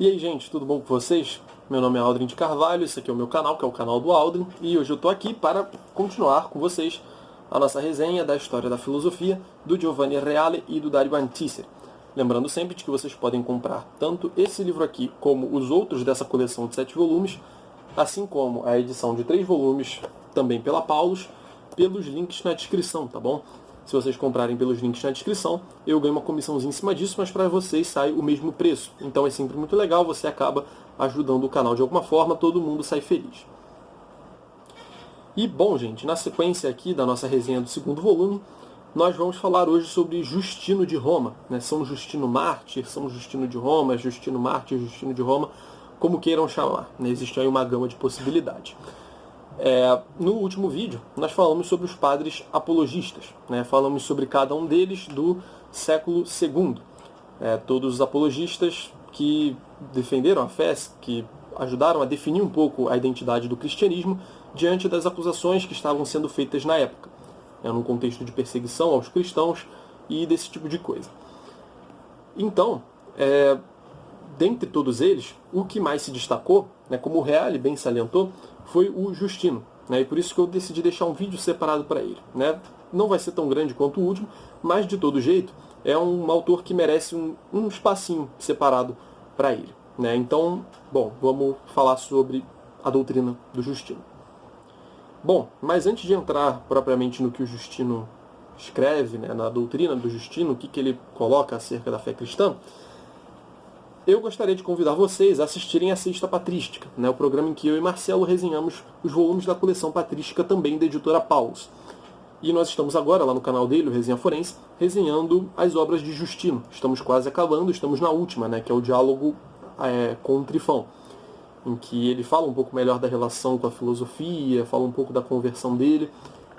E aí, gente, tudo bom com vocês? Meu nome é Aldrin de Carvalho, esse aqui é o meu canal, que é o canal do Aldrin, e hoje eu estou aqui para continuar com vocês a nossa resenha da história da filosofia do Giovanni Reale e do Dario Antiseri. Lembrando sempre de que vocês podem comprar tanto esse livro aqui como os outros dessa coleção de 7 volumes, assim como a edição de 3 volumes também pela Paulus, pelos links na descrição, tá bom? Se vocês comprarem pelos links na descrição, eu ganho uma comissãozinha em cima disso, mas para vocês sai o mesmo preço. Então é sempre muito legal, você acaba ajudando o canal de alguma forma, todo mundo sai feliz. E bom, gente, na sequência aqui da nossa resenha do segundo volume, nós vamos falar hoje sobre Justino de Roma, né? São Justino Mártir, São Justino de Roma, Justino Mártir, Justino de Roma, como queiram chamar, né? Existe aí uma gama de possibilidades. No último vídeo, nós falamos sobre os padres apologistas, né? Falamos sobre cada um deles do século II. Todos os apologistas que defenderam a fé, que ajudaram a definir um pouco a identidade do cristianismo diante das acusações que estavam sendo feitas na época, num contexto de perseguição aos cristãos e desse tipo de coisa. Então, dentre todos eles, o que mais se destacou, né, como o Reale bem salientou, foi o Justino, né, e por isso que eu decidi deixar um vídeo separado para ele, né. Não vai ser tão grande quanto o último, mas de todo jeito é um autor que merece um espacinho separado para ele, né. Então, bom, vamos falar sobre a doutrina do Justino. Bom, mas antes de entrar propriamente no que o Justino escreve, né, na doutrina do Justino, o que ele coloca acerca da fé cristã, eu gostaria de convidar vocês a assistirem a Sexta Patrística, né, o programa em que eu e Marcelo resenhamos os volumes da coleção patrística também da editora Paulus. E nós estamos agora, lá no canal dele, o Resenha Forense, resenhando as obras de Justino. Estamos quase acabando, estamos na última, né, que é o diálogo com o Trifão, em que ele fala um pouco melhor da relação com a filosofia, fala um pouco da conversão dele.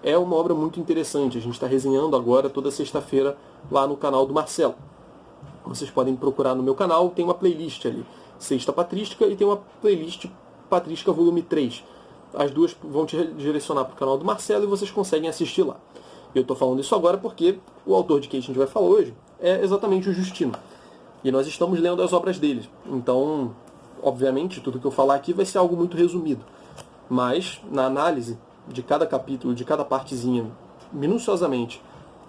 É uma obra muito interessante, a gente está resenhando agora toda sexta-feira lá no canal do Marcelo. Vocês podem procurar no meu canal, tem uma playlist ali, Sexta Patrística, e tem uma playlist Patrística Volume 3. As duas vão te direcionar para o canal do Marcelo e vocês conseguem assistir lá. Eu estou falando isso agora porque o autor de quem a gente vai falar hoje é exatamente o Justino. E nós estamos lendo as obras dele. Então, obviamente, tudo que eu falar aqui vai ser algo muito resumido. Mas, na análise de cada capítulo, de cada partezinha, minuciosamente,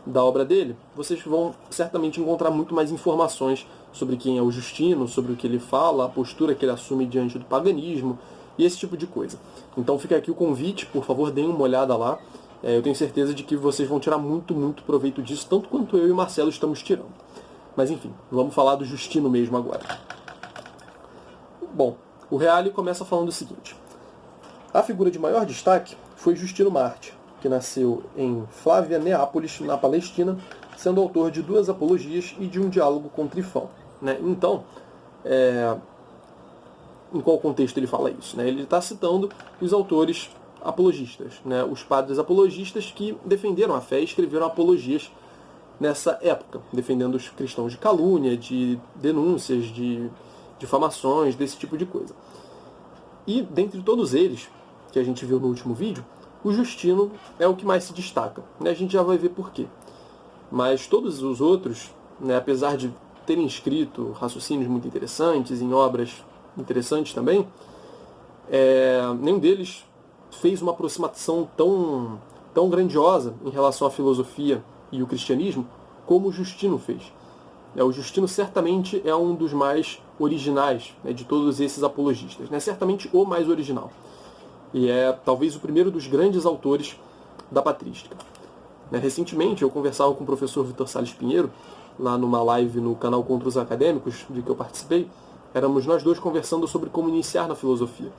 da obra dele, vocês vão certamente encontrar muito mais informações sobre quem é o Justino, sobre o que ele fala, a postura que ele assume diante do paganismo e esse tipo de coisa. Então fica aqui o convite, por favor, deem uma olhada lá. Eu tenho certeza de que vocês vão tirar muito, muito proveito disso, tanto quanto eu e o Marcelo estamos tirando. Mas enfim, vamos falar do Justino mesmo agora. Bom, o Reale começa falando o seguinte: a figura de maior destaque foi Justino Mártir, que nasceu em Flávia Neápolis, na Palestina, sendo autor de 2 apologias e de um diálogo com Trifão, né? Então, em qual contexto ele fala isso, né? Ele está citando os autores apologistas, né? Os padres apologistas que defenderam a fé e escreveram apologias nessa época, defendendo os cristãos de calúnia, de denúncias, de difamações, desse tipo de coisa. E, dentre todos eles, que a gente viu no último vídeo, o Justino é o que mais se destaca, né? A gente já vai ver por quê. Mas todos os outros, né, apesar de terem escrito raciocínios muito interessantes, em obras interessantes também, nenhum deles fez uma aproximação tão grandiosa em relação à filosofia e o cristianismo como o Justino fez. O Justino certamente é um dos mais originais, né, de todos esses apologistas, né? Certamente o mais original. E é talvez o primeiro dos grandes autores da patrística. Recentemente eu conversava com o professor Vitor Salles Pinheiro, lá numa live no canal Contra os Acadêmicos, de que eu participei. Éramos nós dois conversando sobre como iniciar na filosofia.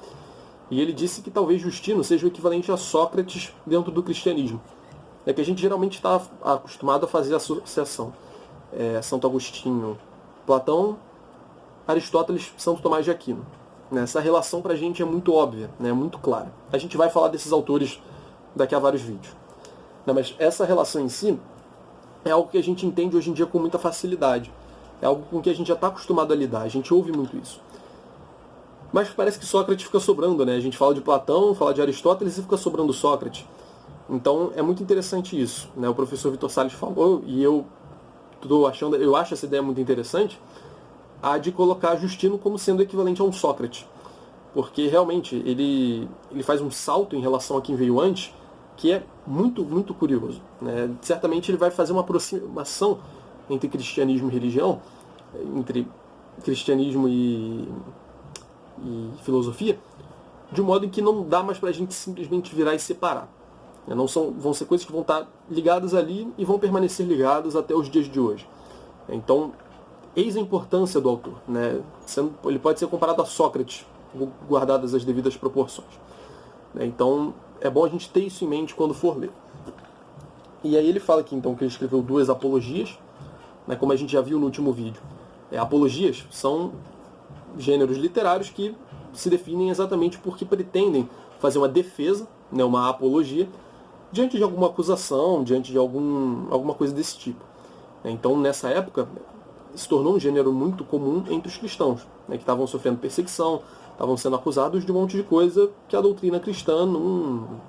E ele disse que talvez Justino seja o equivalente a Sócrates dentro do cristianismo. É que a gente geralmente está acostumado a fazer a associação. Santo Agostinho, Platão, Aristóteles, Santo Tomás de Aquino. Essa relação para a gente é muito óbvia, né, muito clara. A gente vai falar desses autores daqui a vários vídeos. Mas essa relação em si é algo que a gente entende hoje em dia com muita facilidade. É algo com que a gente já está acostumado a lidar, a gente ouve muito isso. Mas parece que Sócrates fica sobrando, né? A gente fala de Platão, fala de Aristóteles e fica sobrando Sócrates. Então é muito interessante isso, né? O professor Vitor Salles falou, e eu acho essa ideia muito interessante, a de colocar Justino como sendo equivalente a um Sócrates. Porque realmente ele faz um salto em relação a quem veio antes, que é muito, muito curioso, né? Certamente ele vai fazer uma aproximação entre cristianismo e religião, entre cristianismo e filosofia, de um modo em que não dá mais para a gente simplesmente virar e separar. Vão ser coisas que vão estar ligadas ali e vão permanecer ligadas até os dias de hoje. Então, eis a importância do autor, né? Ele pode ser comparado a Sócrates, guardadas as devidas proporções. Então, é bom a gente ter isso em mente quando for ler. E aí ele fala aqui, então, que ele escreveu 2 apologias, né, como a gente já viu no último vídeo. Apologias são gêneros literários que se definem exatamente porque pretendem fazer uma defesa, né, uma apologia, diante de alguma acusação, diante de alguma coisa desse tipo. Então, nessa época, se tornou um gênero muito comum entre os cristãos, né, que estavam sofrendo perseguição, estavam sendo acusados de um monte de coisa que a doutrina cristã não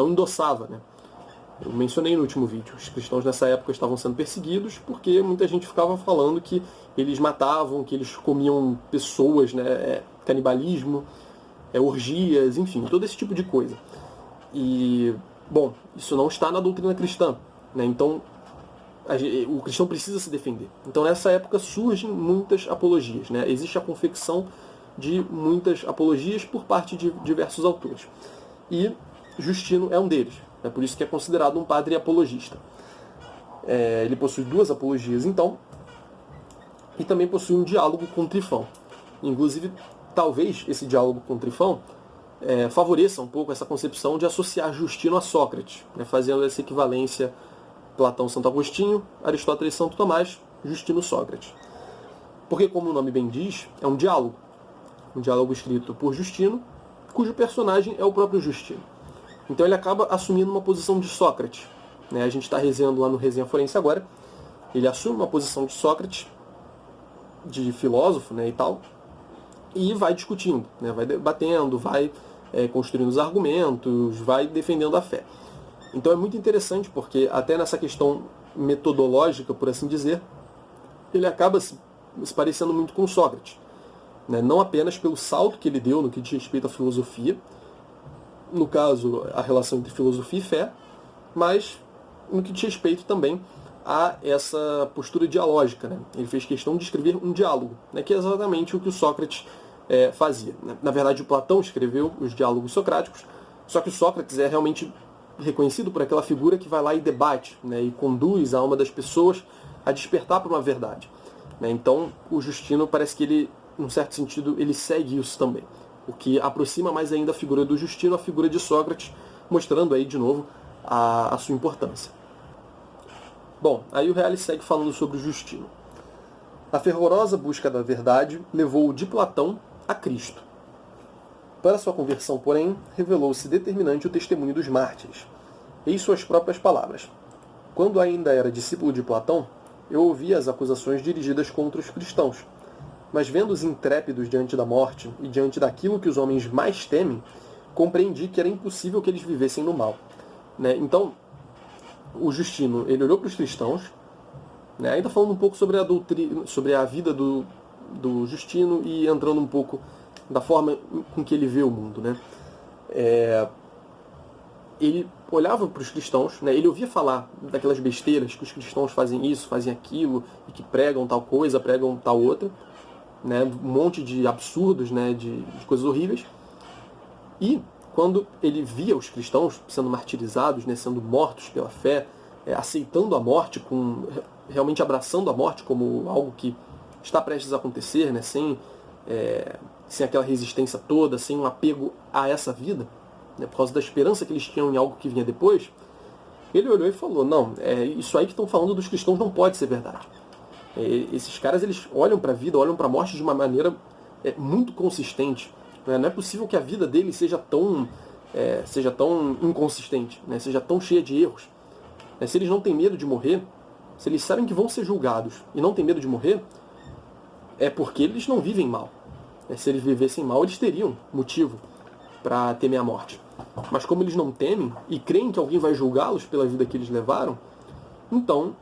endossava, né? Eu mencionei no último vídeo, os cristãos nessa época estavam sendo perseguidos porque muita gente ficava falando que eles matavam, que eles comiam pessoas, né, canibalismo, orgias, enfim, todo esse tipo de coisa. E, bom, isso não está na doutrina cristã, né? Então, o cristão precisa se defender. Então, nessa época surgem muitas apologias, né? Existe a confecção de muitas apologias por parte de diversos autores. E Justino é um deles. É por isso que é considerado um padre apologista. Ele possui 2 apologias, então, e também possui um diálogo com Trifão. Inclusive, talvez esse diálogo com Trifão favoreça um pouco essa concepção de associar Justino a Sócrates, né, fazendo essa equivalência Platão, Santo Agostinho, Aristóteles, Santo Tomás, Justino, Sócrates. Porque, como o nome bem diz, é um diálogo escrito por Justino, cujo personagem é o próprio Justino. Então ele acaba assumindo uma posição de Sócrates, né? A gente está resenhando lá no Resenha Forense agora. Ele assume uma posição de Sócrates, de filósofo, né, e tal, e vai discutindo, né? Vai debatendo, vai construindo os argumentos, vai defendendo a fé. Então é muito interessante porque até nessa questão metodológica, por assim dizer, ele acaba se parecendo muito com Sócrates, né? Não apenas pelo salto que ele deu no que diz respeito à filosofia, no caso, a relação entre filosofia e fé, mas no que diz respeito também a essa postura dialógica, né? Ele fez questão de escrever um diálogo, né? Que é exatamente o que o Sócrates fazia. Na verdade, o Platão escreveu os diálogos socráticos, só que o Sócrates é realmente reconhecido por aquela figura que vai lá e debate, né? E conduz a alma das pessoas a despertar para uma verdade, né? Então, o Justino parece que ele, num certo sentido, ele segue isso também. O que aproxima mais ainda a figura do Justino à figura de Sócrates, mostrando aí de novo a sua importância. Bom, aí o Reale segue falando sobre o Justino. A fervorosa busca da verdade levou-o de Platão a Cristo. Para sua conversão, porém, revelou-se determinante o testemunho dos mártires. Eis suas próprias palavras. Quando ainda era discípulo de Platão, eu ouvia as acusações dirigidas contra os cristãos, mas vendo-os intrépidos diante da morte e diante daquilo que os homens mais temem, compreendi que era impossível que eles vivessem no mal, né? Então, o Justino, ele olhou para os cristãos, né? Ainda falando um pouco sobre a doutrina, sobre a vida do Justino e entrando um pouco da forma com que ele vê o mundo, né? Ele olhava para os cristãos, né? Ele ouvia falar daquelas besteiras que os cristãos fazem isso, fazem aquilo, e que pregam tal coisa, pregam tal outra, né? Um monte de absurdos, né? de coisas horríveis. E quando ele via os cristãos sendo martirizados, né? Sendo mortos pela fé, aceitando a morte, realmente abraçando a morte como algo que está prestes a acontecer, né? Sem aquela resistência toda, sem um apego a essa vida, né? Por causa da esperança que eles tinham em algo que vinha depois, ele olhou e falou, não, isso aí que estão falando dos cristãos não pode ser verdade. Esses caras, eles olham para a vida, olham para a morte de uma maneira muito consistente. Né? Não é possível que a vida deles seja tão inconsistente, né? Seja tão cheia de erros. Se eles não têm medo de morrer, se eles sabem que vão ser julgados e não têm medo de morrer, é porque eles não vivem mal. Se eles vivessem mal, eles teriam motivo para temer a morte. Mas como eles não temem e creem que alguém vai julgá-los pela vida que eles levaram, então,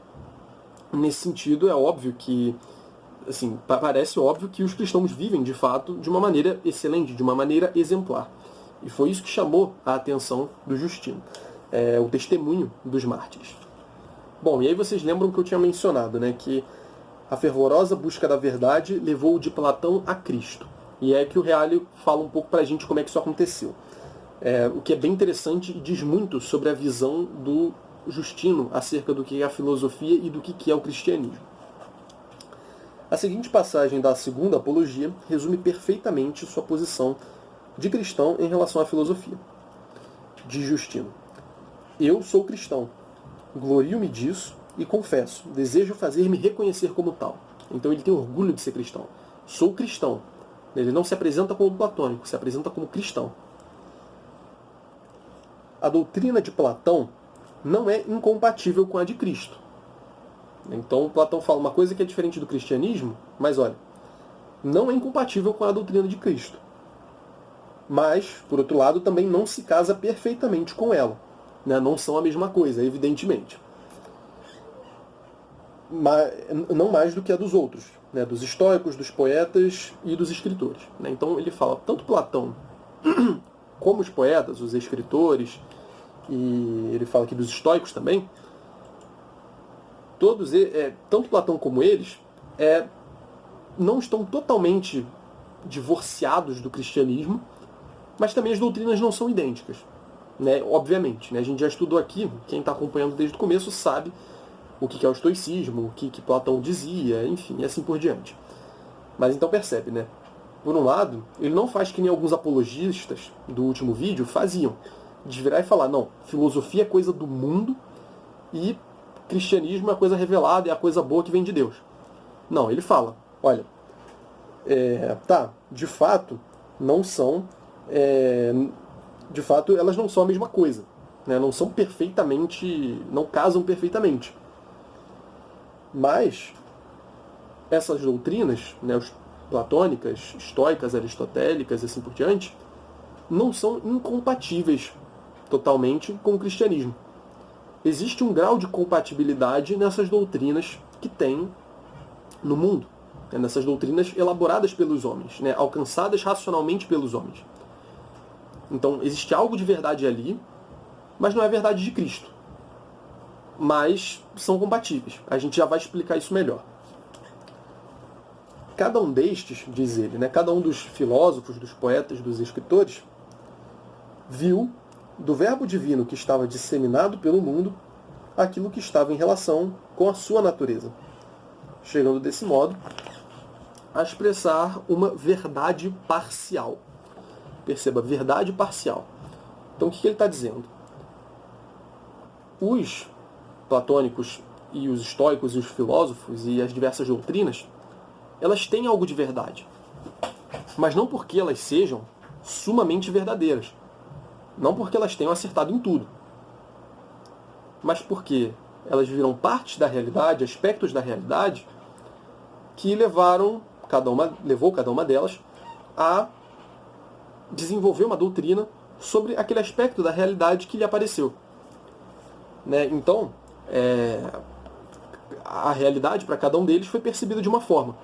nesse sentido, é óbvio que assim, parece óbvio que os cristãos vivem, de fato, de uma maneira excelente, de uma maneira exemplar. E foi isso que chamou a atenção do Justino, o testemunho dos mártires. Bom, e aí vocês lembram que eu tinha mencionado, né, que a fervorosa busca da verdade levou de Platão a Cristo. E é que o Reale fala um pouco pra gente como é que isso aconteceu. O que é bem interessante e diz muito sobre a visão do Justino acerca do que é a filosofia e do que é o cristianismo. A seguinte passagem da Segunda Apologia resume perfeitamente sua posição de cristão em relação à filosofia. Diz Justino: eu sou cristão, glorio-me disso e confesso, desejo fazer-me reconhecer como tal. Então ele tem orgulho de ser cristão. Sou cristão. Ele não se apresenta como platônico, se apresenta como cristão. A doutrina de Platão não é incompatível com a de Cristo. Então Platão fala uma coisa que é diferente do cristianismo, mas olha, não é incompatível com a doutrina de Cristo. Mas, por outro lado, também não se casa perfeitamente com ela. Né? Não são a mesma coisa, evidentemente. Mas, não mais do que a dos outros, né? Dos estoicos, dos poetas e dos escritores. Né? Então ele fala, tanto Platão como os poetas, os escritores, e ele fala aqui dos estoicos também, todos, tanto Platão como eles, não estão totalmente divorciados do cristianismo, mas também as doutrinas não são idênticas. Né? Obviamente, né? A gente já estudou aqui, quem está acompanhando desde o começo sabe o que é o estoicismo, o que Platão dizia, enfim, e assim por diante. Mas então percebe, né? Por um lado, ele não faz que nem alguns apologistas do último vídeo faziam, de virar e falar, não, filosofia é coisa do mundo e cristianismo é a coisa revelada, é a coisa boa que vem de Deus. Não, ele fala, olha, de fato, não são, de fato, elas não são a mesma coisa, né? Não são perfeitamente, não casam perfeitamente. Mas essas doutrinas, né, os platônicas, estoicas, aristotélicas e assim por diante, não são incompatíveis totalmente com o cristianismo. Existe um grau de compatibilidade nessas doutrinas que tem no mundo, né, nessas doutrinas elaboradas pelos homens, né, alcançadas racionalmente pelos homens. Então existe algo de verdade ali, mas não é verdade de Cristo. Mas são compatíveis. A gente já vai explicar isso melhor. Cada um destes, diz ele, né, cada um dos filósofos, dos poetas, dos escritores, viu do verbo divino que estava disseminado pelo mundo aquilo que estava em relação com a sua natureza, chegando desse modo a expressar uma verdade parcial. Perceba, verdade parcial. Então o que ele está dizendo? Os platônicos e os estoicos e os filósofos e as diversas doutrinas, elas têm algo de verdade. Mas não porque elas sejam sumamente verdadeiras. Não porque elas tenham acertado em tudo. Mas porque elas viram partes da realidade, aspectos da realidade, que levou cada uma delas a desenvolver uma doutrina sobre aquele aspecto da realidade que lhe apareceu. Né? Então, a realidade para cada um deles foi percebida de uma forma.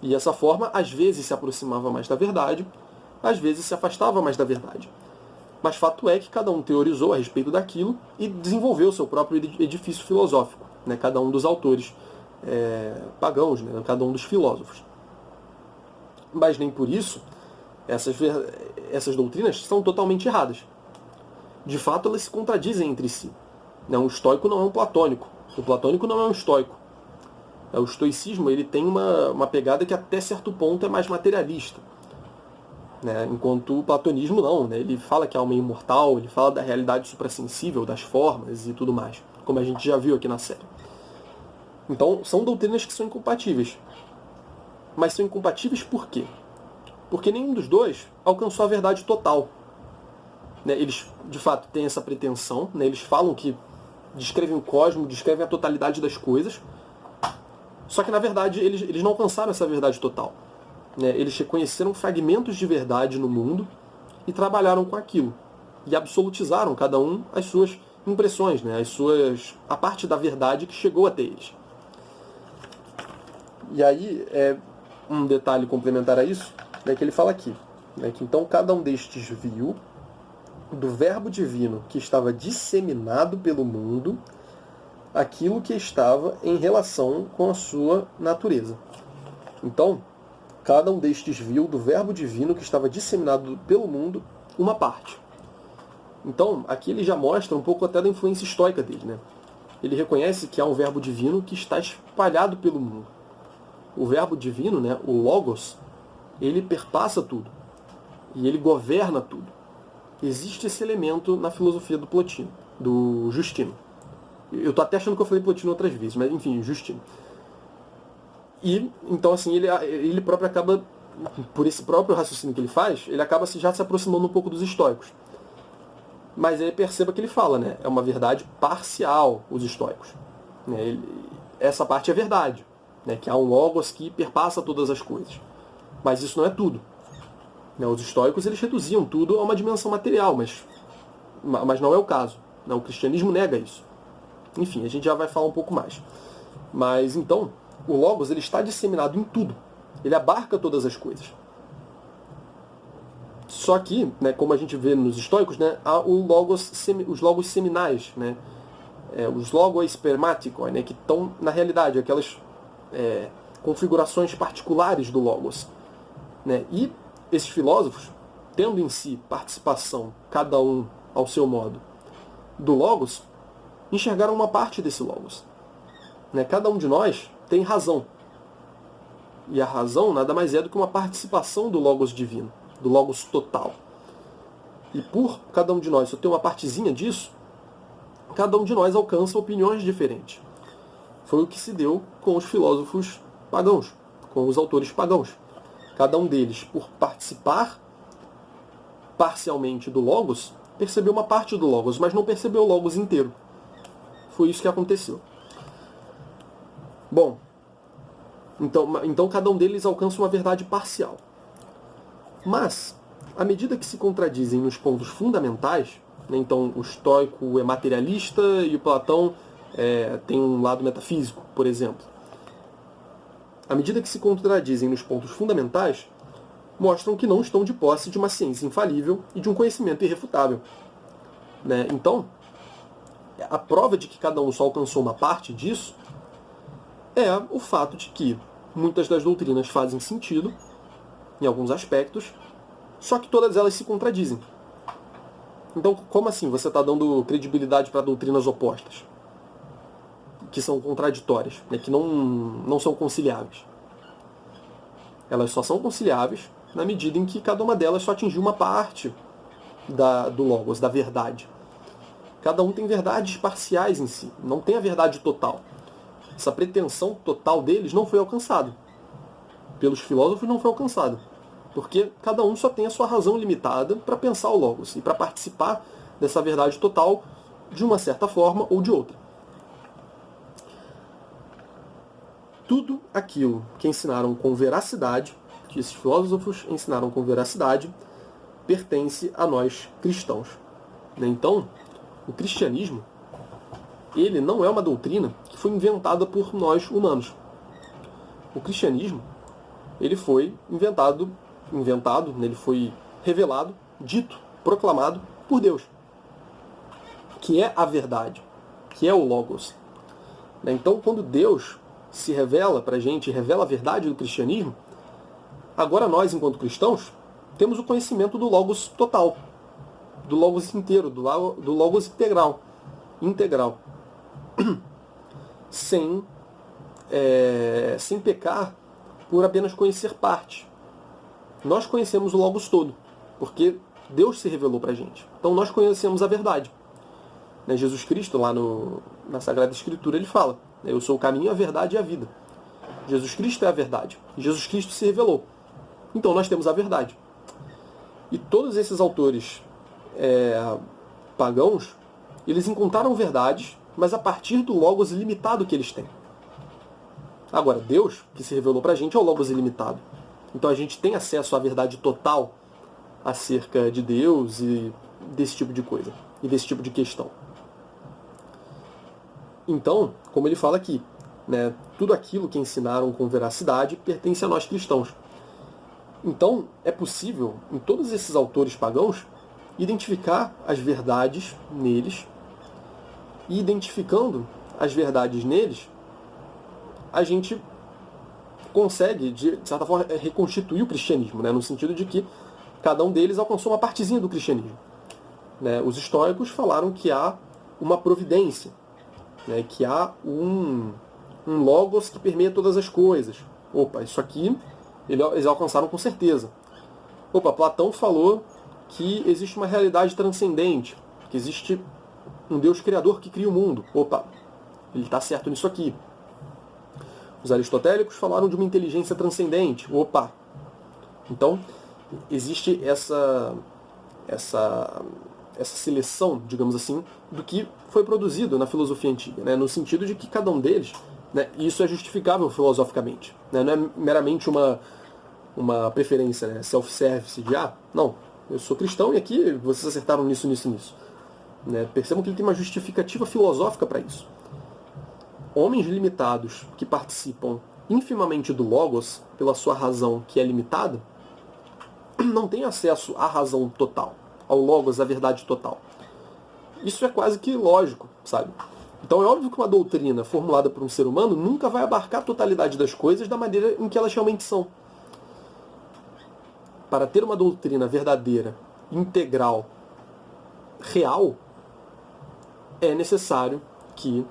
E essa forma, às vezes, se aproximava mais da verdade, às vezes se afastava mais da verdade. Mas fato é que cada um teorizou a respeito daquilo e desenvolveu o seu próprio edifício filosófico, né? Cada um dos autores pagãos, né? Cada um dos filósofos. Mas nem por isso essas doutrinas são totalmente erradas. De fato, elas se contradizem entre si. Um estoico não é um platônico. O platônico não é um estoico. O estoicismo ele tem uma pegada que até certo ponto é mais materialista. Né? Enquanto o platonismo não. Né? Ele fala que a alma é imortal, ele fala da realidade suprassensível, das formas e tudo mais. Como a gente já viu aqui na série. Então, são doutrinas que são incompatíveis. Mas são incompatíveis por quê? Porque nenhum dos dois alcançou a verdade total. Né? Eles, de fato, têm essa pretensão. Né? Eles falam que descrevem o cosmos, descrevem a totalidade das coisas. Só que, na verdade, eles não alcançaram essa verdade total. Né? Eles reconheceram fragmentos de verdade no mundo e trabalharam com aquilo. E absolutizaram, cada um, as suas impressões, né? A parte da verdade que chegou até eles. E aí, um detalhe complementar a isso, né, que ele fala aqui, né, que então cada um destes viu do verbo divino que estava disseminado pelo mundo aquilo que estava em relação com a sua natureza. Então, cada um destes viu do verbo divino que estava disseminado pelo mundo uma parte. Então, aqui ele já mostra um pouco até da influência estoica dele, né? Ele reconhece que há um verbo divino que está espalhado pelo mundo. O verbo divino, né, o Logos, ele perpassa tudo. E ele governa tudo. Existe esse elemento na filosofia do Plotino, do Justino. Eu estou até achando que eu falei Plotino outras vezes, mas enfim, Justino. E, então, assim, ele próprio acaba, por esse próprio raciocínio que ele faz, ele acaba já se aproximando um pouco dos estoicos. Mas aí perceba que ele fala, né? É uma verdade parcial, os estoicos. Né? Essa parte é verdade, né? Que há um logos que perpassa todas as coisas. Mas isso não é tudo. Né? Os estoicos eles reduziam tudo a uma dimensão material, mas não é o caso. Né? O cristianismo nega isso. Enfim, a gente já vai falar um pouco mais. Mas então, o logos ele está disseminado em tudo. Ele abarca todas as coisas. Só que, né, como a gente vê nos estoicos, né, há os logos seminais, né, os logos spermáticos, né, que estão, na realidade, aquelas configurações particulares do logos. Né, e esses filósofos, tendo em si participação, cada um ao seu modo, do logos, enxergaram uma parte desse logos. Né, cada um de nós tem razão. E a razão nada mais é do que uma participação do logos divino, do logos total. E por cada um de nós só ter uma partezinha disso, cada um de nós alcança opiniões diferentes. Foi o que se deu com os filósofos pagãos, com os autores pagãos. Cada um deles, por participar parcialmente do logos, percebeu uma parte do logos, mas não percebeu o logos inteiro. Foi isso que aconteceu. Bom, então cada um deles alcança uma verdade parcial. Mas, à medida que se contradizem nos pontos fundamentais, né, então o estoico é materialista e o Platão tem um lado metafísico, por exemplo. À medida que se contradizem nos pontos fundamentais, mostram que não estão de posse de uma ciência infalível e de um conhecimento irrefutável. Né? Então, a prova de que cada um só alcançou uma parte disso é o fato de que muitas das doutrinas fazem sentido, em alguns aspectos, só que todas elas se contradizem. Então, como assim você está dando credibilidade para doutrinas opostas? Que são contraditórias, né? Que não são conciliáveis. Elas só são conciliáveis na medida em que cada uma delas só atingiu uma parte do logos, da verdade. Cada um tem verdades parciais em si, não tem a verdade total. Essa pretensão total deles não foi alcançada. Pelos filósofos não foi alcançada. Porque cada um só tem a sua razão limitada para pensar o logos e para participar dessa verdade total de uma certa forma ou de outra. Tudo aquilo que ensinaram com veracidade, que esses filósofos ensinaram com veracidade, pertence a nós cristãos. Então, o cristianismo, ele não é uma doutrina que foi inventada por nós humanos. O cristianismo, ele foi inventado, ele foi revelado, dito, proclamado por Deus, que é a verdade, que é o Logos. Então, quando Deus se revela para a gente, revela a verdade do cristianismo, agora nós, enquanto cristãos, temos o conhecimento do Logos total, do Logos inteiro, do Logos integral, sem pecar por apenas conhecer parte. Nós conhecemos o Logos todo, porque Deus se revelou para a gente. Então nós conhecemos a verdade. Jesus Cristo, lá na Sagrada Escritura, ele fala: eu sou o caminho, a verdade e a vida. Jesus Cristo é a verdade. Jesus Cristo se revelou. Então nós temos a verdade. E todos esses autores pagãos, eles encontraram verdades, mas a partir do Logos ilimitado que eles têm. Agora, Deus, que se revelou para a gente, é o Logos ilimitado. Então a gente tem acesso à verdade total acerca de Deus e desse tipo de coisa, e desse tipo de questão. Então, como ele fala aqui, né, tudo aquilo que ensinaram com veracidade pertence a nós cristãos. Então, é possível, em todos esses autores pagãos, identificar as verdades neles, e identificando as verdades neles, a gente consegue, de certa forma, reconstituir o cristianismo, né, no sentido de que cada um deles alcançou uma partezinha do cristianismo. Né? Os estoicos falaram que há uma providência, né, que há um logos que permeia todas as coisas. Opa, isso aqui eles alcançaram com certeza. Opa, Platão falou que existe uma realidade transcendente, que existe um Deus criador que cria o mundo. Opa, ele está certo nisso aqui. Os aristotélicos falaram de uma inteligência transcendente. Opa! Então, existe essa seleção, digamos assim, do que foi produzido na filosofia antiga, né? No sentido de que cada um deles, né, isso é justificável filosoficamente. Né? Não é meramente uma preferência, né, self-service de, não, eu sou cristão e aqui vocês acertaram nisso, nisso, nisso. Né? Percebam que ele tem uma justificativa filosófica para isso. Homens limitados que participam infimamente do Logos, pela sua razão que é limitada, não têm acesso à razão total, ao Logos, à verdade total. Isso é quase que lógico, sabe? Então é óbvio que uma doutrina formulada por um ser humano nunca vai abarcar a totalidade das coisas da maneira em que elas realmente são. Para ter uma doutrina verdadeira, integral, real, é necessário que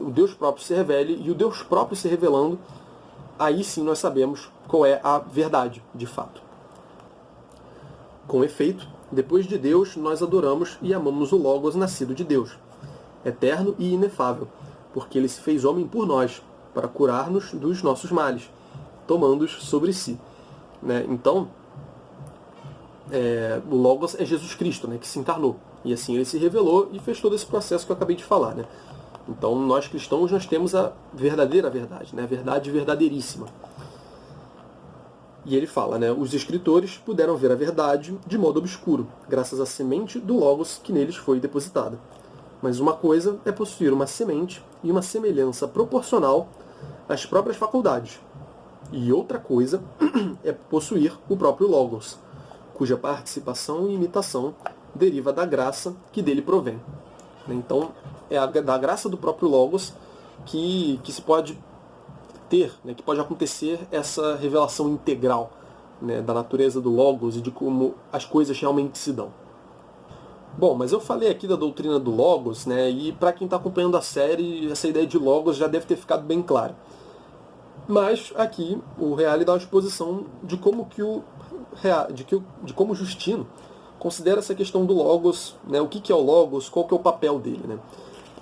o Deus próprio se revele, e o Deus próprio se revelando, aí sim nós sabemos qual é a verdade, de fato. Com efeito, depois de Deus, nós adoramos e amamos o Logos nascido de Deus, eterno e inefável, porque ele se fez homem por nós, para curar-nos dos nossos males, tomando-os sobre si. Né? Então, o Logos é Jesus Cristo, né, que se encarnou. E assim ele se revelou e fez todo esse processo que eu acabei de falar. Né? Então, nós cristãos, nós temos a verdadeira verdade, né? A verdade verdadeiríssima. E ele fala, né? Os escritores puderam ver a verdade de modo obscuro, graças à semente do Logos que neles foi depositada. Mas uma coisa é possuir uma semente e uma semelhança proporcional às próprias faculdades. E outra coisa é possuir o próprio Logos, cuja participação e imitação deriva da graça que dele provém. Então, é da graça do próprio Logos que se pode ter, né, que pode acontecer essa revelação integral, né, da natureza do Logos e de como as coisas realmente se dão. Bom, mas eu falei aqui da doutrina do Logos, né, e para quem está acompanhando a série, essa ideia de Logos já deve ter ficado bem clara. Mas aqui o Reale dá uma exposição de como de como Justino considera essa questão do Logos, né, o que é o Logos, qual que é o papel dele. Né?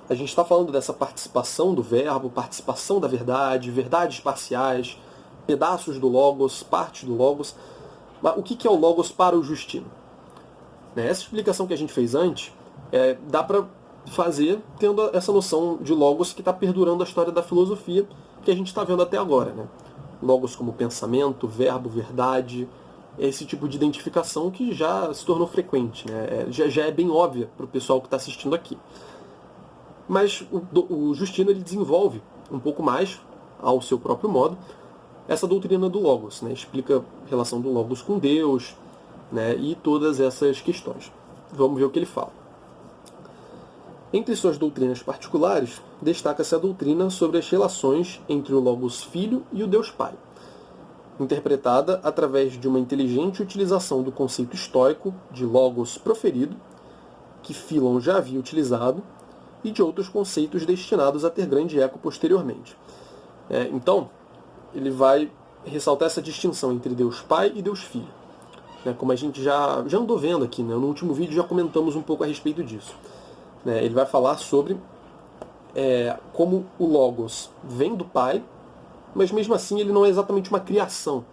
A gente está falando dessa participação do verbo, participação da verdade, verdades parciais, pedaços do Logos, partes do Logos. Mas o que é o Logos para o Justino? Essa explicação que a gente fez antes, dá para fazer tendo essa noção de Logos que está perdurando a história da filosofia que a gente está vendo até agora. Né? Logos como pensamento, verbo, verdade, esse tipo de identificação que já se tornou frequente, né? Já é bem óbvia para o pessoal que está assistindo aqui. Mas o Justino ele desenvolve um pouco mais, ao seu próprio modo, essa doutrina do Logos. Né? Explica a relação do Logos com Deus, né? E todas essas questões. Vamos ver o que ele fala. Entre suas doutrinas particulares, destaca-se a doutrina sobre as relações entre o Logos Filho e o Deus Pai, interpretada através de uma inteligente utilização do conceito estoico de Logos proferido, que Philon já havia utilizado, e de outros conceitos destinados a ter grande eco posteriormente. Então, ele vai ressaltar essa distinção entre Deus Pai e Deus Filho. Como a gente já andou vendo aqui, né? No último vídeo já comentamos um pouco a respeito disso. Ele vai falar sobre como o Logos vem do Pai, mas mesmo assim ele não é exatamente uma criação.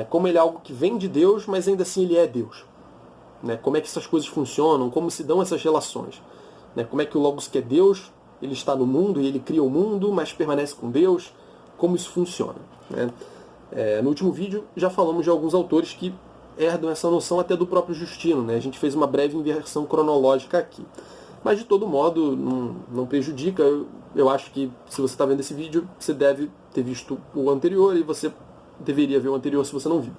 Como ele é algo que vem de Deus, mas ainda assim ele é Deus. Como é que essas coisas funcionam, como se dão essas relações. Como é que o Logos que é Deus, ele está no mundo e ele cria o mundo, mas permanece com Deus, como isso funciona. No último vídeo já falamos de alguns autores que herdam essa noção até do próprio Justino. A gente fez uma breve inversão cronológica aqui. Mas de todo modo, não prejudica. Eu acho que se você está vendo esse vídeo, você deve ter visto o anterior e você deveria ver o anterior se você não viu.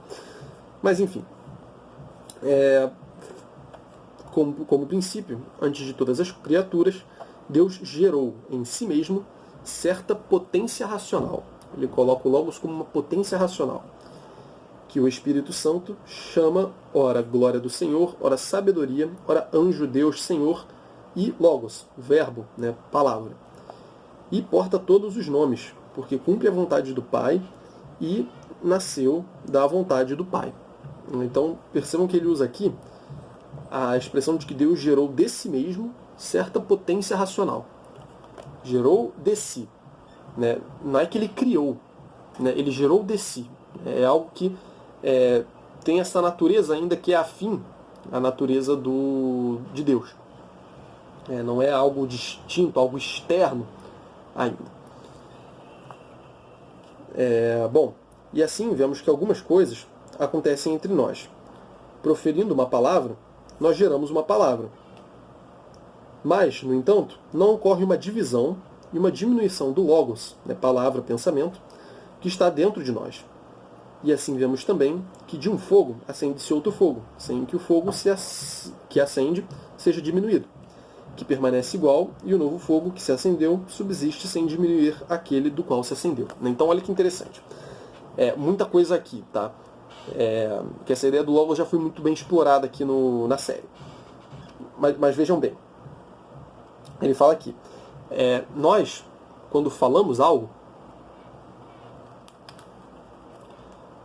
Mas enfim, como princípio, antes de todas as criaturas, Deus gerou em si mesmo certa potência racional. Ele coloca o Logos como uma potência racional, que o Espírito Santo chama, ora, glória do Senhor, ora, sabedoria, ora, anjo, Deus, Senhor, e Logos, verbo, né, palavra. E porta todos os nomes, porque cumpre a vontade do Pai e nasceu da vontade do Pai. Então, percebam que ele usa aqui a expressão de que Deus gerou de si mesmo certa potência racional. Gerou de si. Né? Não é que ele criou, né? Ele gerou de si. É algo que tem essa natureza ainda que é afim à natureza de Deus. Não é algo distinto, algo externo ainda. Bom, e assim vemos que algumas coisas acontecem entre nós. Proferindo uma palavra, nós geramos uma palavra. Mas, no entanto, não ocorre uma divisão e uma diminuição do logos, né, palavra, pensamento, que está dentro de nós. E assim vemos também que de um fogo acende-se outro fogo, sem que o fogo que acende seja diminuído, que permanece igual, e o novo fogo que se acendeu subsiste sem diminuir aquele do qual se acendeu. Então olha que interessante. Muita coisa aqui, tá? Que essa ideia do Logos já foi muito bem explorada aqui na série. Mas vejam bem. Ele fala aqui. Nós, quando falamos algo,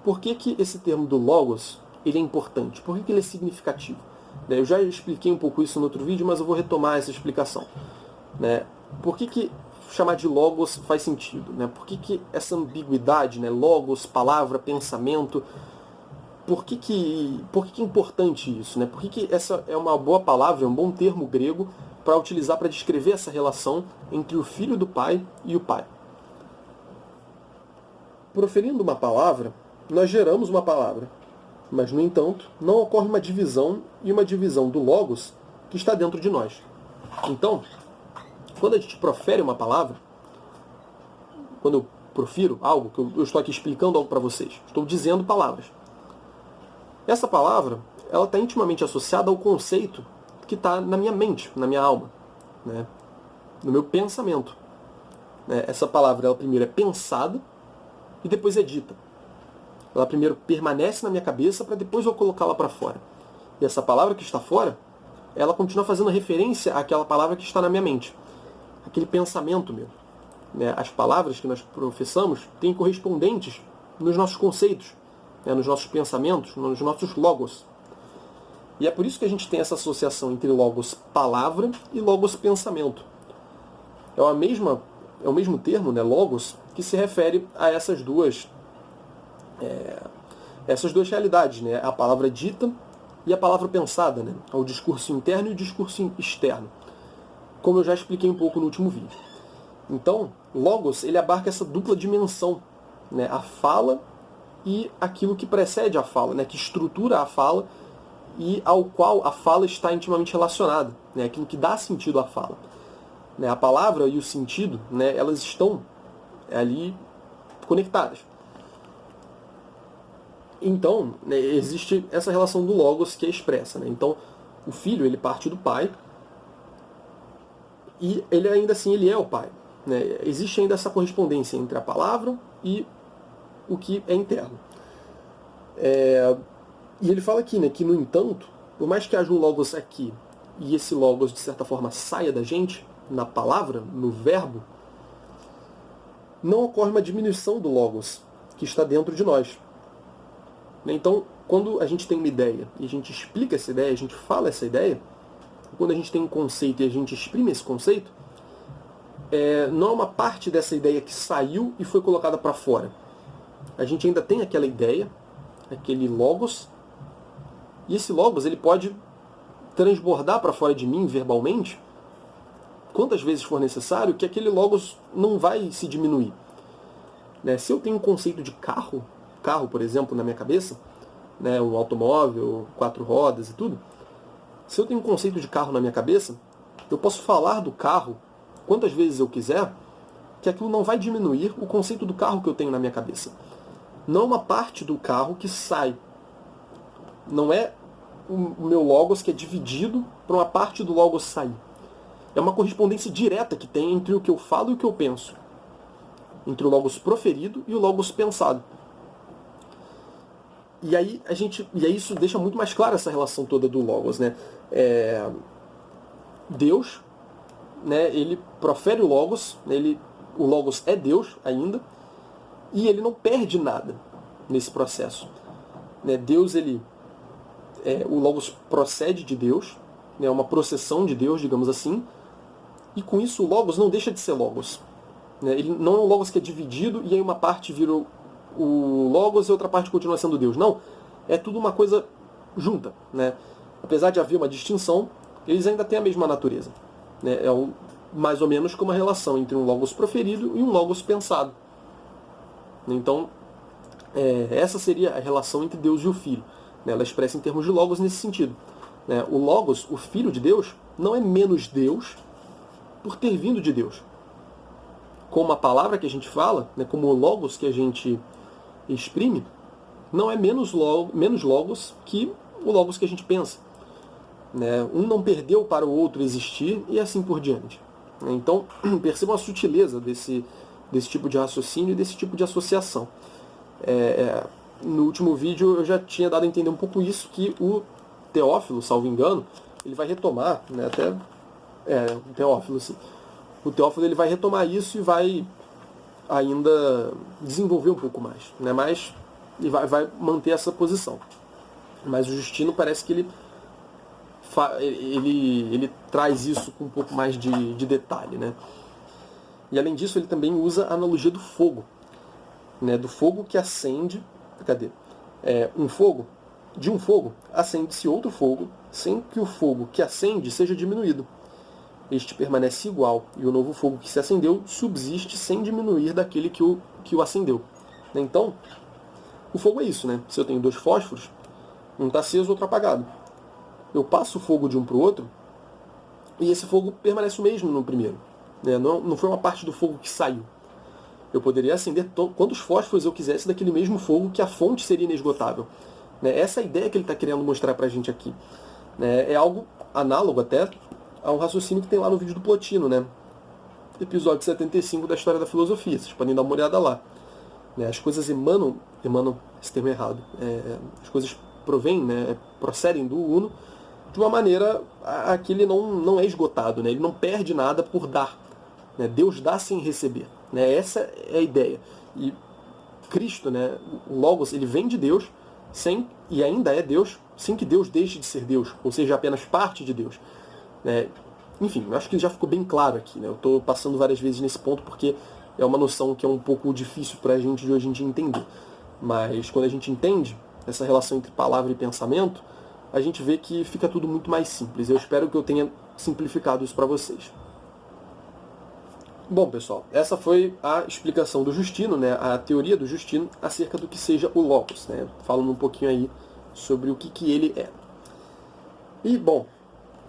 por que esse termo do Logos ele é importante? Por que ele é significativo? Eu já expliquei um pouco isso no outro vídeo, mas eu vou retomar essa explicação. Por que chamar de Logos faz sentido? Por que essa ambiguidade, Logos, palavra, pensamento, por que é importante isso? Por que essa é uma boa palavra, é um bom termo grego para utilizar para descrever essa relação entre o Filho do Pai e o Pai? Proferindo uma palavra, nós geramos uma palavra. Mas, no entanto, não ocorre uma divisão e uma divisão do Logos que está dentro de nós. Então, quando a gente profere uma palavra, quando eu profiro algo, que eu estou aqui explicando algo para vocês, estou dizendo palavras. Essa palavra, ela está intimamente associada ao conceito que está na minha mente, na minha alma, no meu pensamento. Essa palavra, ela primeiro é pensada e depois é dita. Ela primeiro permanece na minha cabeça para depois eu colocá-la para fora. E essa palavra que está fora, ela continua fazendo referência àquela palavra que está na minha mente. Aquele pensamento meu. As palavras que nós professamos têm correspondentes nos nossos conceitos, nos nossos pensamentos, nos nossos logos. E é por isso que a gente tem essa associação entre logos palavra e logos pensamento. É o mesmo termo, logos, que se refere a essas duas realidades, a palavra dita e a palavra pensada, ao discurso interno e o discurso externo, como eu já expliquei um pouco no último vídeo. Então, Logos, ele abarca essa dupla dimensão, a fala e aquilo que precede a fala, que estrutura a fala e ao qual a fala está intimamente relacionada, aquilo que dá sentido à fala. A palavra e o sentido, elas estão ali conectadas. Então, existe essa relação do Logos que é expressa. Então, o Filho, ele parte do Pai, e ele ainda assim ele é o Pai. Existe ainda essa correspondência entre a palavra e o que é interno. E ele fala aqui, que, no entanto, por mais que haja um Logos aqui, e esse Logos, de certa forma, saia da gente, na palavra, no verbo, não ocorre uma diminuição do Logos, que está dentro de nós. Então, quando a gente tem uma ideia e a gente explica essa ideia, a gente fala essa ideia, quando a gente tem um conceito e a gente exprime esse conceito, não é uma parte dessa ideia que saiu e foi colocada para fora. A gente ainda tem aquela ideia, aquele Logos, e esse Logos ele pode transbordar para fora de mim verbalmente, quantas vezes for necessário, que aquele Logos não vai se diminuir. Se eu tenho um conceito de carro, por exemplo, na minha cabeça, um automóvel, 4 rodas e tudo, se eu tenho um conceito de carro na minha cabeça, Eu posso falar do carro quantas vezes eu quiser, que aquilo não vai diminuir o conceito do carro que eu tenho na minha cabeça. Não é uma parte do carro que sai. Não é o meu logos que é dividido para uma parte do logos sair. É uma correspondência direta que tem entre o que eu falo e o que eu penso. Entre o logos proferido e o logos pensado. E aí isso deixa muito mais clara essa relação toda do logos, né? Deus, né, ele profere o logos, o logos é Deus ainda, e ele não perde nada nesse processo. Né? Deus, o logos procede de Deus, é né, uma processão de Deus, digamos assim, e com isso o logos não deixa de ser logos. Né? Ele não é um logos que é dividido e aí uma parte vira o logos e outra parte continua sendo Deus. Não, é tudo uma coisa junta. Né? Apesar de haver uma distinção, eles ainda têm a mesma natureza. Né? Mais ou menos como uma relação entre um logos proferido e um logos pensado. Então, essa seria a relação entre Deus e o Filho. Né? Ela é expressa em termos de logos nesse sentido. Né? O logos, o Filho de Deus, não é menos Deus por ter vindo de Deus. Como a palavra que a gente fala, né, como o logos que a gente exprime, não é menos logos que o logos que a gente pensa. Né? Um não perdeu para o outro existir e assim por diante. Então, percebam a sutileza desse tipo de raciocínio e desse tipo de associação. No último vídeo eu já tinha dado a entender um pouco isso, que o Teófilo, salvo engano, ele vai retomar, né, o Teófilo, sim. O Teófilo ele vai retomar isso e vai ainda desenvolver um pouco mais, né, mas ele vai manter essa posição. Mas o Justino parece que ele traz isso com um pouco mais de detalhe, né? E além disso ele também usa a analogia do fogo, né, do fogo que acende. Cadê? De um fogo acende-se outro fogo, sem que o fogo que acende seja diminuído. Este permanece igual, e o novo fogo que se acendeu subsiste sem diminuir daquele que o acendeu. Então, o fogo é isso, né? Se eu tenho 2 fósforos, um está aceso, o outro apagado. Eu passo o fogo de um para o outro, e esse fogo permanece o mesmo no primeiro. Né? Não foi uma parte do fogo que saiu. Eu poderia acender quantos fósforos eu quisesse daquele mesmo fogo, que a fonte seria inesgotável. Né? Essa é a ideia que ele está querendo mostrar para a gente aqui. Né? É algo análogo até a um raciocínio que tem lá no vídeo do Plotino, né? Episódio 75 da História da Filosofia. Vocês podem dar uma olhada lá. Né? As coisas emanam, esse termo é errado, as coisas provêm, né? Procedem do Uno de uma maneira a que ele não é esgotado, né? Ele não perde nada por dar. Né? Deus dá sem receber. Né? Essa é a ideia. E Cristo, né? O Logos, ele vem de Deus e ainda é Deus, sem que Deus deixe de ser Deus, ou seja, apenas parte de Deus. Enfim, eu acho que já ficou bem claro aqui. Né? Eu estou passando várias vezes nesse ponto porque é uma noção que é um pouco difícil para a gente de hoje em dia entender. Mas quando a gente entende essa relação entre palavra e pensamento, a gente vê que fica tudo muito mais simples. Eu espero que eu tenha simplificado isso para vocês. Bom, pessoal, essa foi a explicação do Justino, né? A teoria do Justino acerca do que seja o Logos, né? Falando um pouquinho aí sobre o que ele é. E, bom,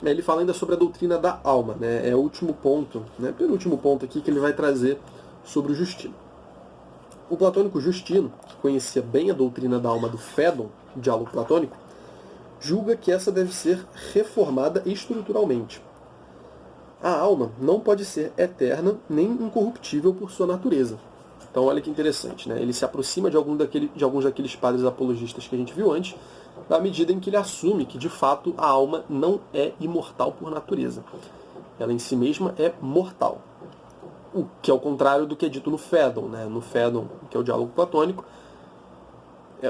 ele fala ainda sobre a doutrina da alma, né? É o último ponto, né? Penúltimo ponto aqui que ele vai trazer sobre o Justino. O platônico Justino, que conhecia bem a doutrina da alma do Fédon, diálogo platônico, julga que essa deve ser reformada estruturalmente. A alma não pode ser eterna nem incorruptível por sua natureza. Então olha que interessante, né? Ele se aproxima de alguns daqueles padres apologistas que a gente viu antes, na medida em que ele assume que, de fato, a alma não é imortal por natureza. Ela em si mesma é mortal. O que é o contrário do que é dito no Fédon, né? No Fédon, que é o diálogo platônico,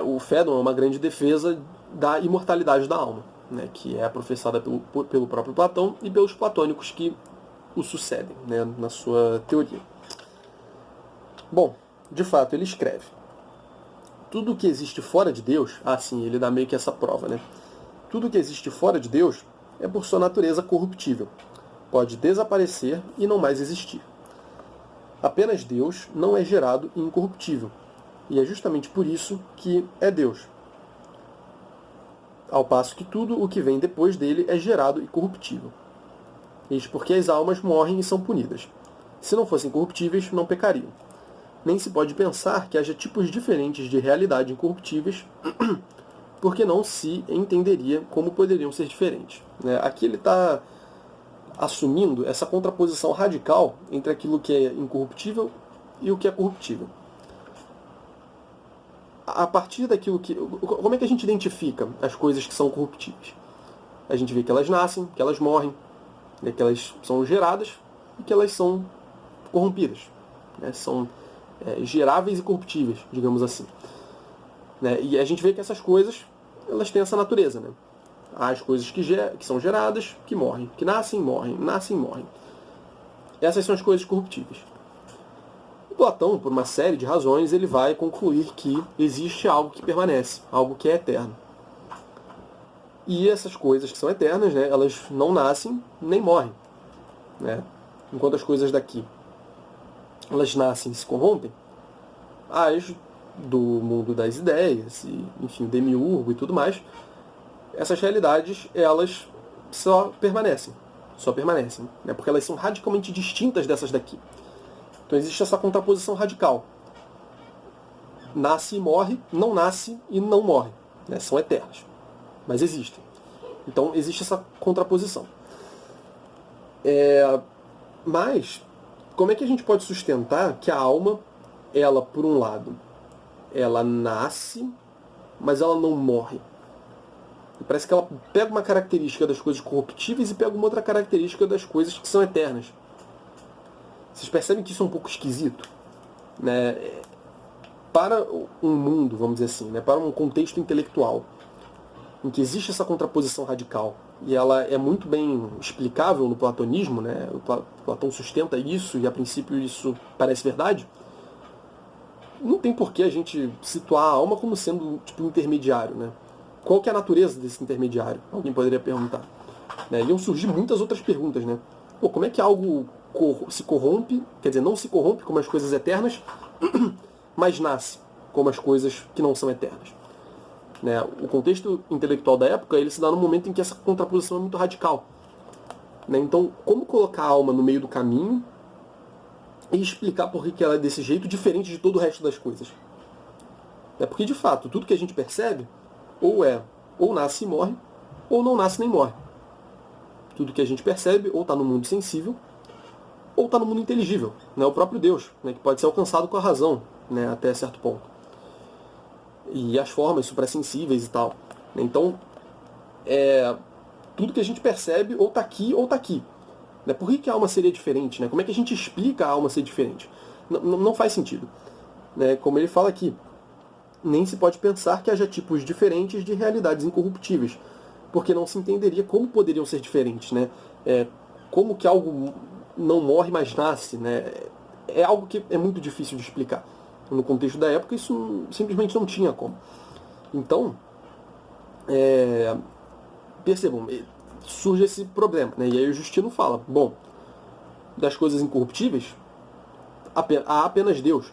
o Fédon é uma grande defesa da imortalidade da alma, né? Que é professada pelo próprio Platão e pelos platônicos que o sucedem, né? Na sua teoria. Bom, de fato, ele escreve: tudo que existe fora de Deus, sim, ele dá meio que essa prova, né? Tudo que existe fora de Deus é por sua natureza corruptível. Pode desaparecer e não mais existir. Apenas Deus não é gerado e incorruptível. E é justamente por isso que é Deus. Ao passo que tudo o que vem depois dele é gerado e corruptível. Eis porque as almas morrem e são punidas. Se não fossem corruptíveis, não pecariam. Nem se pode pensar que haja tipos diferentes de realidade incorruptíveis, porque não se entenderia como poderiam ser diferentes. Aqui ele está assumindo essa contraposição radical entre aquilo que é incorruptível e o que é corruptível. A partir daquilo que... Como é que a gente identifica as coisas que são corruptíveis? A gente vê que elas nascem, que elas morrem, que elas são geradas e que elas são corrompidas. São geráveis e corruptíveis, digamos assim. E a gente vê que essas coisas, elas têm essa natureza. Há as coisas que são geradas, que morrem, que nascem, morrem, nascem, morrem. Essas são as coisas corruptíveis. O Platão, por uma série de razões, ele vai concluir que existe algo que permanece, algo que é eterno. E essas coisas que são eternas, elas não nascem nem morrem. Enquanto as coisas daqui, elas nascem e se corrompem, as do mundo das ideias, e, enfim, demiurgo e tudo mais, essas realidades, elas só permanecem. Porque elas são radicalmente distintas dessas daqui. Então existe essa contraposição radical. Nasce e morre, não nasce e não morre. São eternas. Mas existem. Então existe essa contraposição. Mas, como é que a gente pode sustentar que a alma, ela, por um lado, ela nasce, mas ela não morre? Parece que ela pega uma característica das coisas corruptíveis e pega uma outra característica das coisas que são eternas. Vocês percebem que isso é um pouco esquisito? Para um mundo, vamos dizer assim, para um contexto intelectual, em que existe essa contraposição radical, e ela é muito bem explicável no platonismo, o Platão sustenta isso, e a princípio isso parece verdade, não tem por que a gente situar a alma como sendo tipo intermediário. Qual que é a natureza desse intermediário? Alguém poderia perguntar. Iam surgir muitas outras perguntas. Como é que algo se corrompe, quer dizer, não se corrompe como as coisas eternas, mas nasce como as coisas que não são eternas? O contexto intelectual da época, ele se dá no momento em que essa contraposição é muito radical. Então, como colocar a alma no meio do caminho e explicar por que ela é desse jeito, diferente de todo o resto das coisas? Porque, de fato, tudo que a gente percebe, ou nasce e morre, ou não nasce nem morre. Tudo que a gente percebe, ou está no mundo sensível, ou está no mundo inteligível. O próprio Deus, que pode ser alcançado com a razão, até certo ponto. E as formas suprassensíveis e tal. Então, tudo que a gente percebe ou está aqui ou está aqui. Por que a alma seria diferente? Como é que a gente explica a alma ser diferente? Não faz sentido. Como ele fala aqui, nem se pode pensar que haja tipos diferentes de realidades incorruptíveis, porque não se entenderia como poderiam ser diferentes. Como que algo não morre, mas nasce. É algo que é muito difícil de explicar. No contexto da época, isso simplesmente não tinha como. Então, percebam, surge esse problema. E aí o Justino fala, bom, das coisas incorruptíveis, há apenas Deus.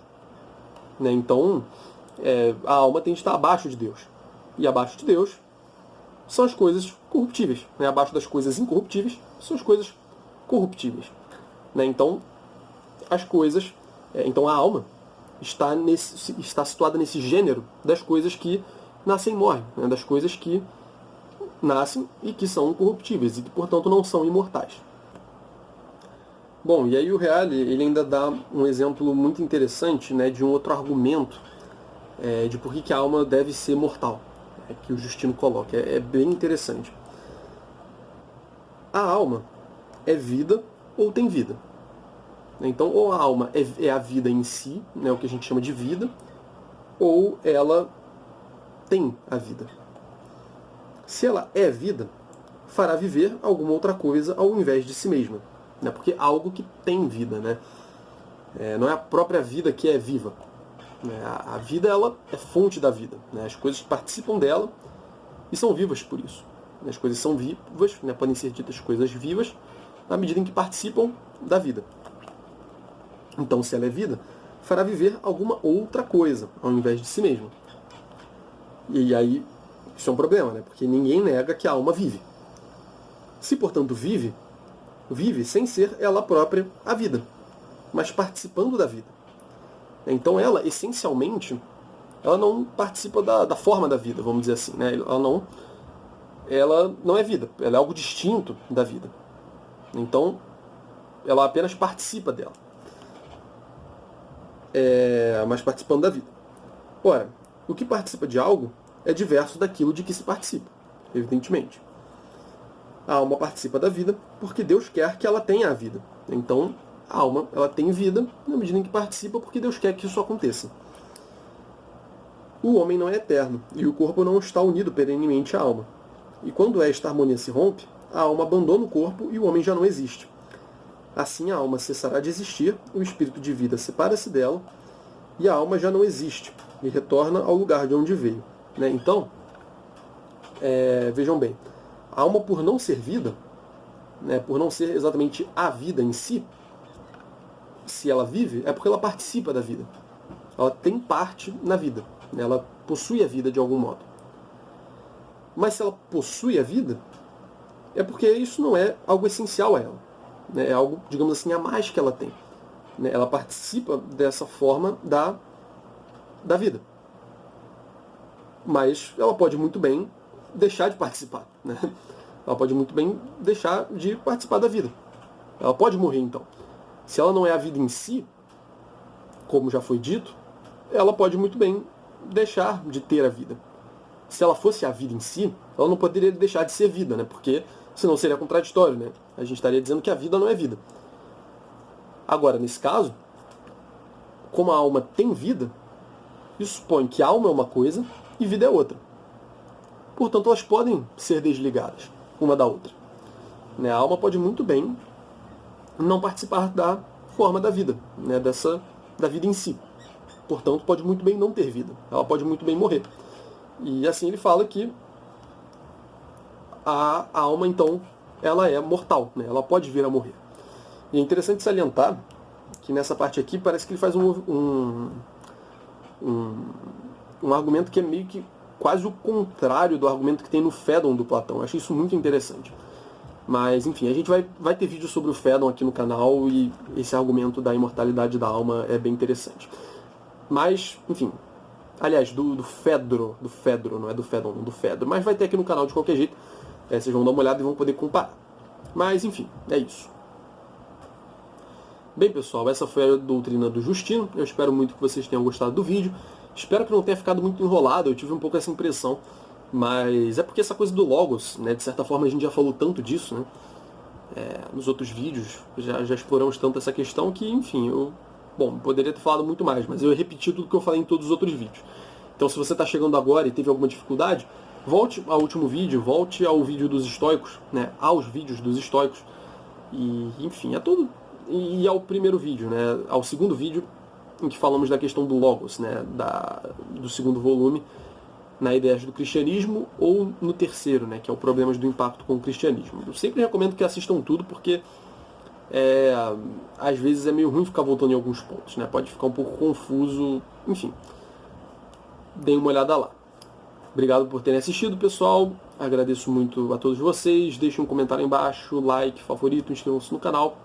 Então, a alma tem que estar abaixo de Deus. E abaixo de Deus são as coisas corruptíveis. Abaixo das coisas incorruptíveis são as coisas corruptíveis. Então, as coisas... então a alma está situada nesse gênero das coisas que nascem e morrem, das coisas que nascem e que são corruptíveis e que, portanto, não são imortais. Bom, e aí o Reale ele ainda dá um exemplo muito interessante de um outro argumento de por que a alma deve ser mortal, que o Justino coloca. É bem interessante. A alma é vida ou tem vida. Então, ou a alma é a vida em si, o que a gente chama de vida, ou ela tem a vida. Se ela é vida, fará viver alguma outra coisa ao invés de si mesma. Porque algo que tem vida. Não é a própria vida que é viva. A vida ela é fonte da vida. As coisas participam dela e são vivas por isso. As coisas são vivas, podem ser ditas coisas vivas, na medida em que participam da vida. Então, se ela é vida, fará viver alguma outra coisa, ao invés de si mesma. E aí, isso é um problema, porque ninguém nega que a alma vive. Se, portanto, vive, vive sem ser ela própria a vida, mas participando da vida. Então ela, essencialmente, ela não participa da forma da vida, vamos dizer assim, né? Ela não é vida, ela é algo distinto da vida. Então, ela apenas participa dela. Mas participando da vida. Ora, o que participa de algo é diverso daquilo de que se participa, evidentemente. A alma participa da vida porque Deus quer que ela tenha a vida. Então, a alma ela tem vida na medida em que participa porque Deus quer que isso aconteça. O homem não é eterno e o corpo não está unido perenemente à alma. E quando esta harmonia se rompe, a alma abandona o corpo e o homem já não existe. Assim a alma cessará de existir, o espírito de vida separa-se dela e a alma já não existe e retorna ao lugar de onde veio. Né? Então, vejam bem, a alma por não ser vida, né, por não ser exatamente a vida em si, se ela vive, é porque ela participa da vida. Ela tem parte na vida. Né? Ela possui a vida de algum modo. Mas se ela possui a vida, é porque isso não é algo essencial a ela. Né? É algo, digamos assim, a mais que ela tem. Né? Ela participa dessa forma da vida. Mas ela pode muito bem deixar de participar. Né? Ela pode muito bem deixar de participar da vida. Ela pode morrer, então. Se ela não é a vida em si, como já foi dito, ela pode muito bem deixar de ter a vida. Se ela fosse a vida em si, ela não poderia deixar de ser vida, né? Porque senão seria contraditório, né? A gente estaria dizendo que a vida não é vida. Agora, nesse caso, como a alma tem vida, isso supõe que a alma é uma coisa e vida é outra. Portanto, elas podem ser desligadas uma da outra. Né? A alma pode muito bem não participar da forma da vida, né? Da vida em si. Portanto, pode muito bem não ter vida. Ela pode muito bem morrer. E assim ele fala que a alma, então, ela é mortal. Né? Ela pode vir a morrer. E é interessante salientar que nessa parte aqui parece que ele faz um argumento que é meio que quase o contrário do argumento que tem no Fédon do Platão. Eu achei isso muito interessante. Mas, enfim, a gente vai ter vídeo sobre o Fédon aqui no canal e esse argumento da imortalidade da alma é bem interessante. Mas, enfim, aliás, do Fedro, não é do Fédon, não, do Fedro. Mas vai ter aqui no canal de qualquer jeito. Vocês vão dar uma olhada e vão poder comparar. Mas, enfim, é isso. Bem, pessoal, essa foi a doutrina do Justino. Eu espero muito que vocês tenham gostado do vídeo. Espero que não tenha ficado muito enrolado, eu tive um pouco essa impressão. Mas é porque essa coisa do Logos, né, de certa forma a gente já falou tanto disso, né, nos outros vídeos, já exploramos tanto essa questão que, enfim, poderia ter falado muito mais, mas eu repeti tudo que eu falei em todos os outros vídeos. Então se você está chegando agora e teve alguma dificuldade, volte ao último vídeo, volte ao vídeo dos estoicos, né, aos vídeos dos estoicos, e, enfim, e ao primeiro vídeo, né, ao segundo vídeo, em que falamos da questão do Logos, né, do segundo volume, na Ideias do Cristianismo, ou no terceiro, né, que é o Problemas do Impacto com o Cristianismo. Eu sempre recomendo que assistam tudo, porque às vezes é meio ruim ficar voltando em alguns pontos, né, pode ficar um pouco confuso, enfim. Deem uma olhada lá. Obrigado por terem assistido, pessoal. Agradeço muito a todos vocês. Deixem um comentário aí embaixo, like, favorito, inscrevam-se no canal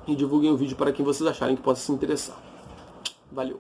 e divulguem o vídeo para quem vocês acharem que possa se interessar. Valeu!